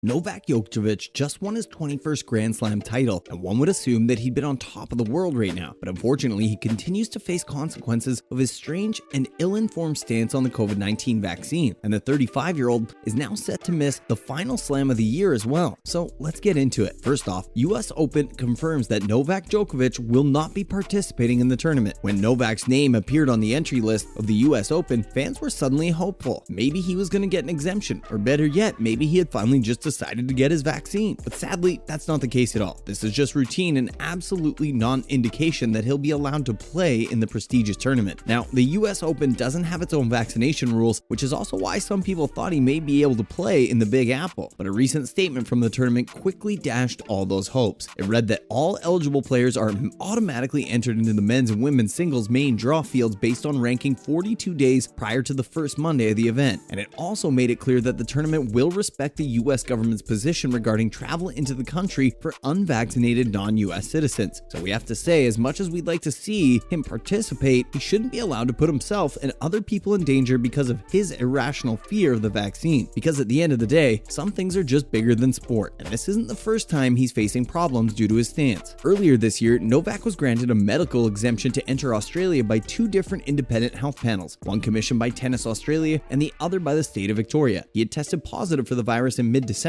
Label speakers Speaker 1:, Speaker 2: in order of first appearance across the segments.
Speaker 1: Novak Djokovic just won his 21st Grand Slam title, and one would assume that he'd been on top of the world right now. But unfortunately, he continues to face consequences of his strange and ill-informed stance on the COVID-19 vaccine, and the 35-year-old is now set to miss the final slam of the year as well. So let's get into it. First off, US Open confirms that Novak Djokovic will not be participating in the tournament. When Novak's name appeared on the entry list of the US Open, fans were suddenly hopeful. Maybe he was going to get an exemption, or better yet, maybe he had finally just decided to get his vaccine. But sadly, that's not the case at all. This is just routine and absolutely non-indication that he'll be allowed to play in the prestigious tournament. Now, the US Open doesn't have its own vaccination rules, which is also why some people thought he may be able to play in the Big Apple. But a recent statement from the tournament quickly dashed all those hopes. It read that all eligible players are automatically entered into the men's and women's singles main draw fields based on ranking 42 days prior to the first Monday of the event. And it also made it clear that the tournament will respect the US government's position regarding travel into the country for unvaccinated non-US citizens. So we have to say, as much as we'd like to see him participate, he shouldn't be allowed to put himself and other people in danger because of his irrational fear of the vaccine. Because at the end of the day, some things are just bigger than sport, and this isn't the first time he's facing problems due to his stance. Earlier this year, Novak was granted a medical exemption to enter Australia by two different independent health panels, one commissioned by Tennis Australia and the other by the state of Victoria. He had tested positive for the virus in mid-December.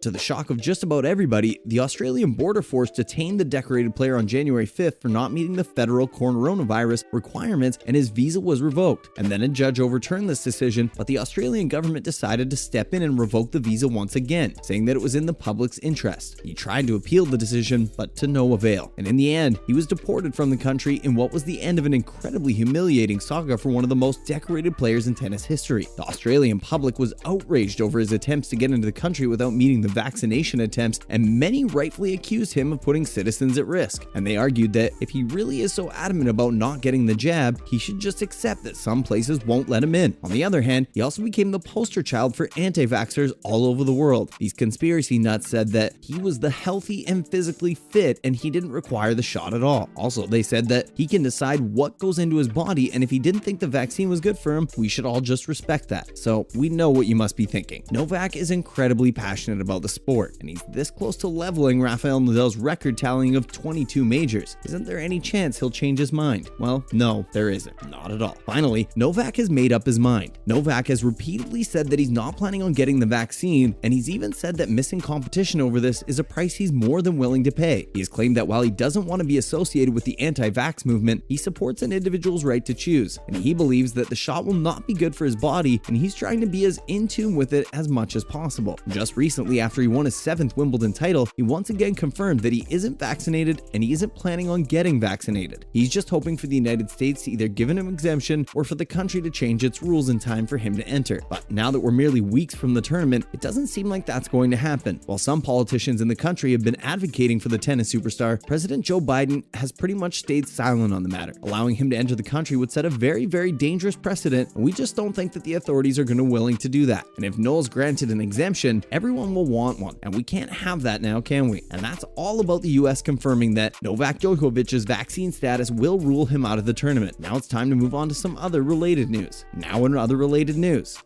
Speaker 1: To the shock of just about everybody, the Australian Border Force detained the decorated player on January 5th for not meeting the federal coronavirus requirements, and his visa was revoked. And then a judge overturned this decision, but the Australian government decided to step in and revoke the visa once again, saying that it was in the public's interest. He tried to appeal the decision, but to no avail. And in the end, he was deported from the country in what was the end of an incredibly humiliating saga for one of the most decorated players in tennis history. The Australian public was outraged over his attempts to get into the country without meeting the vaccination attempts, and many rightfully accused him of putting citizens at risk. And they argued that if he really is so adamant about not getting the jab, he should just accept that some places won't let him in. On the other hand, he also became the poster child for anti-vaxxers all over the world. These conspiracy nuts said that he was the healthy and physically fit and he didn't require the shot at all. Also, they said that he can decide what goes into his body, and if he didn't think the vaccine was good for him, we should all just respect that. So we know what you must be thinking. Novak is incredibly passionate about the sport, and he's this close to leveling Rafael Nadal's record tallying of 22 majors. Isn't there any chance he'll change his mind? Well, no, there isn't. Not at all. Finally, Novak has made up his mind. Novak has repeatedly said that he's not planning on getting the vaccine, and he's even said that missing competition over this is a price he's more than willing to pay. He has claimed that while he doesn't want to be associated with the anti-vax movement, he supports an individual's right to choose, and he believes that the shot will not be good for his body, and he's trying to be as in tune with it as much as possible. Just recently, after he won his 7th Wimbledon title, he once again confirmed that he isn't vaccinated and he isn't planning on getting vaccinated. He's just hoping for the United States to either give him an exemption or for the country to change its rules in time for him to enter. But now that we're merely weeks from the tournament, it doesn't seem like that's going to happen. While some politicians in the country have been advocating for the tennis superstar, President Joe Biden has pretty much stayed silent on the matter. Allowing him to enter the country would set a very, very dangerous precedent, and we just don't think that the authorities are going to be willing to do that. And if Noel's granted an exemption, everyone will want one, and we can't have that now, can we? And that's all about the US confirming that Novak Djokovic's vaccine status will rule him out of the tournament. Now it's time to move on to some other related news.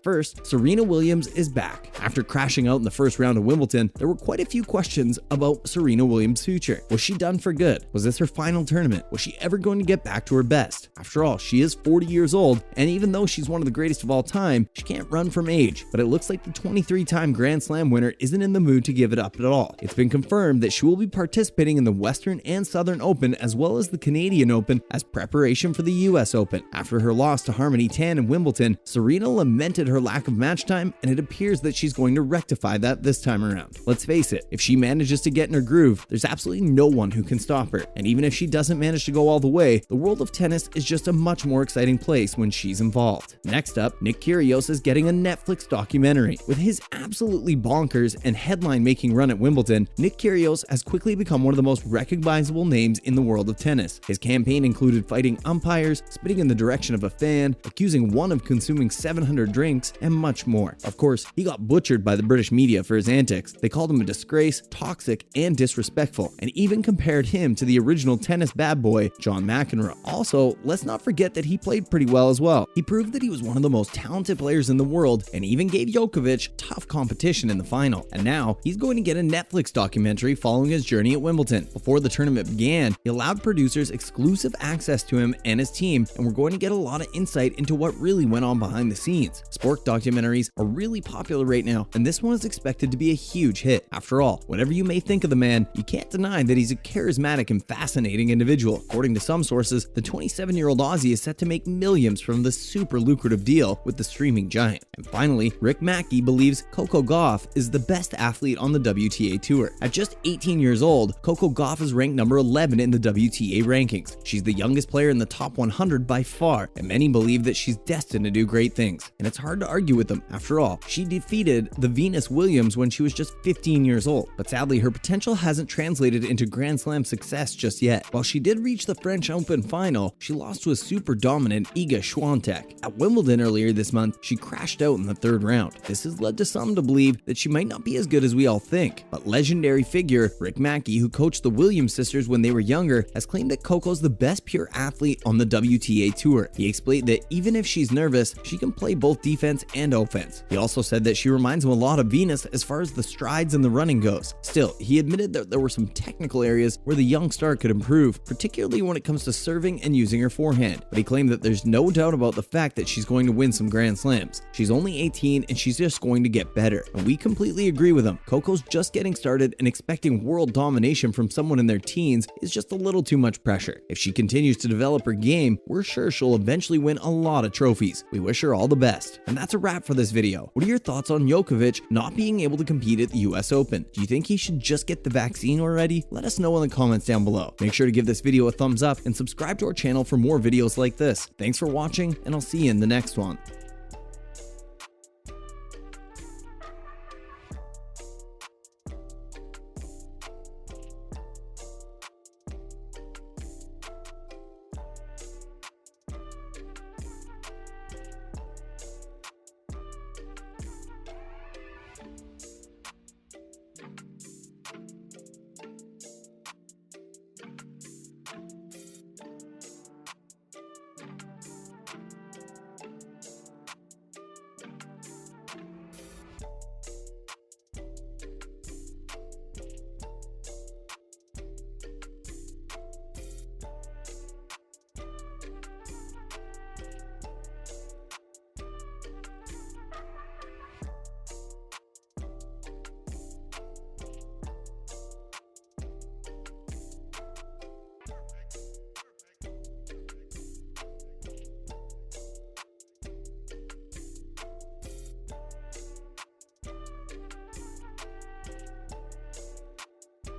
Speaker 1: First, Serena Williams is back. After crashing out in the first round of Wimbledon, there were quite a few questions about Serena Williams' future. Was she done for good? Was this her final tournament? Was she ever going to get back to her best? After all, she is 40 years old, and even though she's one of the greatest of all time, she can't run from age. But it looks like the 23-time Grand Slam winner isn't in the mood to give it up at all. It's been confirmed that she will be participating in the Western and Southern Open as well as the Canadian Open as preparation for the US Open. After her loss to Harmony Tan in Wimbledon, Serena lamented her lack of match time, and it appears that she's going to rectify that this time around. Let's face it, if she manages to get in her groove, there's absolutely no one who can stop her. And even if she doesn't manage to go all the way, the world of tennis is just a much more exciting place when she's involved. Next up, Nick Kyrgios is getting a Netflix documentary. With his absolutely bonkers and headline-making run at Wimbledon, Nick Kyrgios has quickly become one of the most recognizable names in the world of tennis. His campaign included fighting umpires, spitting in the direction of a fan, accusing one of consuming 700 drinks, and much more. Of course, he got butchered by the British media for his antics. They called him a disgrace, toxic, and disrespectful, and even compared him to the original tennis bad boy, John McEnroe. Also, let's not forget that he played pretty well as well. He proved that he was one of the most talented players in the world, and even gave Djokovic tough competition in the the final, and now he's going to get a Netflix documentary following his journey at Wimbledon. Before the tournament began, he allowed producers exclusive access to him and his team, and we're going to get a lot of insight into what really went on behind the scenes. Sport documentaries are really popular right now, and this one is expected to be a huge hit. After all, whatever you may think of the man, you can't deny that he's a charismatic and fascinating individual. According to some sources, the 27-year-old Aussie is set to make millions from this super lucrative deal with the streaming giant. And finally, Rick Mackey believes Coco Gauff is the best athlete on the WTA Tour. At just 18 years old, Coco Gauff is ranked number 11 in the WTA rankings. She's the youngest player in the top 100 by far, and many believe that she's destined to do great things. And it's hard to argue with them. After all, she defeated the Venus Williams when she was just 15 years old. But sadly, her potential hasn't translated into Grand Slam success just yet. While she did reach the French Open final, she lost to a super dominant Iga Swiatek. At Wimbledon earlier this month, she crashed out in the third round. This has led to some to believe that she might not be as good as we all think. But legendary figure Rick Mackey, who coached the Williams sisters when they were younger, has claimed that Coco's the best pure athlete on the WTA Tour. He explained that even if she's nervous, she can play both defense and offense. He also said that she reminds him a lot of Venus as far as the strides and the running goes. Still, he admitted that there were some technical areas where the young star could improve, particularly when it comes to serving and using her forehand. But he claimed that there's no doubt about the fact that she's going to win some Grand Slams. She's only 18 and she's just going to get better. And we completely agree with him. Coco's just getting started, and expecting world domination from someone in their teens is just a little too much pressure. If she continues to develop her game, we're sure she'll eventually win a lot of trophies. We wish her all the best. And that's a wrap for this video. What are your thoughts on Djokovic not being able to compete at the US Open? Do you think he should just get the vaccine already? Let us know in the comments down below. Make sure to give this video a thumbs up and subscribe to our channel for more videos like this. Thanks for watching, and I'll see you in the next one.